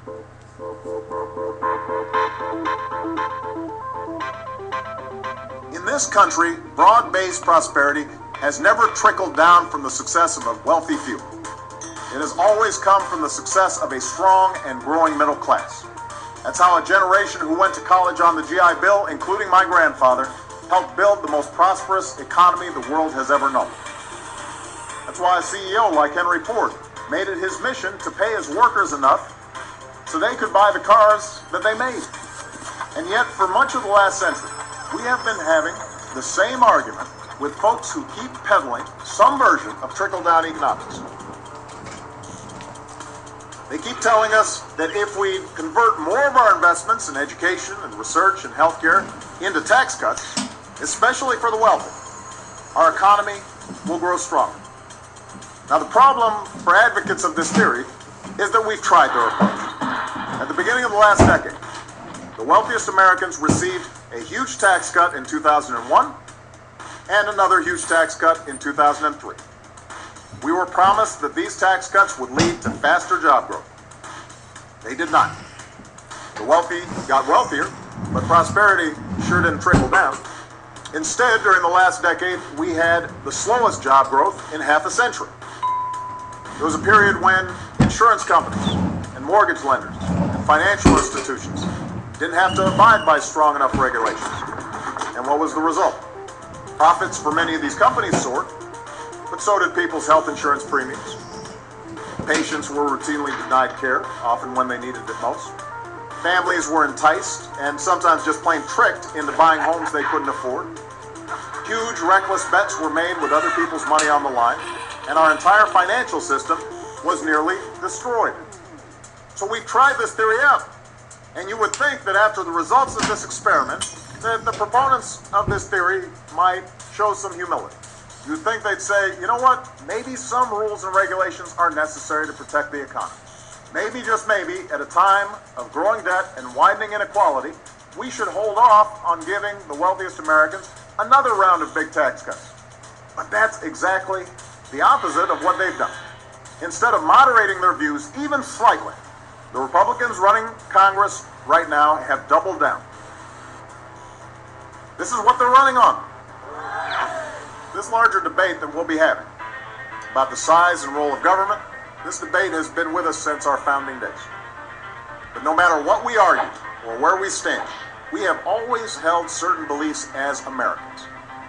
In this country, broad-based prosperity has never trickled down from the success of a wealthy few. It has always come from the success of a strong and growing middle class. That's how a generation who went to college on the GI Bill, including my grandfather, helped build the most prosperous economy the world has ever known. That's why a CEO like Henry Ford made it his mission to pay his workers enough so they could buy the cars that they made. And yet, for much of the last century, we have been having the same argument with folks who keep peddling some version of trickle-down economics. They keep telling us that if we convert more of our investments in education and research and healthcare into tax cuts, especially for the wealthy, our economy will grow stronger. Now, the problem for advocates of this theory is that we've tried their approach. At the beginning of the last decade, the wealthiest Americans received a huge tax cut in 2001 and another huge tax cut in 2003. We were promised that these tax cuts would lead to faster job growth. They did not. The wealthy got wealthier, but prosperity sure didn't trickle down. Instead, during the last decade, we had the slowest job growth in half a century. There was a period when insurance companies and mortgage lenders and financial institutions didn't have to abide by strong enough regulations. And what was the result? Profits for many of these companies soared, but so did people's health insurance premiums. Patients were routinely denied care, often when they needed it most. Families were enticed and sometimes just plain tricked into buying homes they couldn't afford. Huge, reckless bets were made with other people's money on the line, and our entire financial system was nearly destroyed. So we've tried this theory out, and you would think that after the results of this experiment, that the proponents of this theory might show some humility. You'd think they'd say, you know what, maybe some rules and regulations are necessary to protect the economy. Maybe, just maybe, at a time of growing debt and widening inequality, we should hold off on giving the wealthiest Americans another round of big tax cuts. But that's exactly the opposite of what they've done. Instead of moderating their views even slightly, the Republicans running Congress right now have doubled down. This is what they're running on. This larger debate that we'll be having about the size and role of government, this debate has been with us since our founding days. But no matter what we argue or where we stand, we have always held certain beliefs as Americans.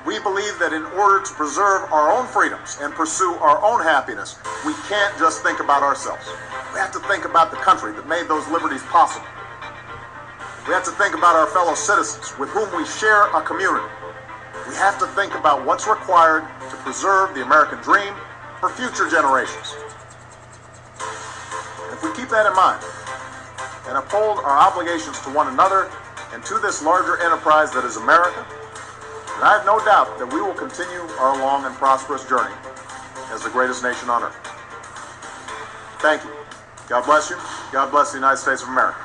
We believe that in order to preserve our own freedoms and pursue our own happiness, we can't just think about ourselves. We have to think about the country that made those liberties possible. We have to think about our fellow citizens with whom we share a community. We have to think about what's required to preserve the American dream for future generations. And if we keep that in mind and uphold our obligations to one another and to this larger enterprise that is America, then I have no doubt that we will continue our long and prosperous journey as the greatest nation on earth. Thank you. God bless you. God bless the United States of America.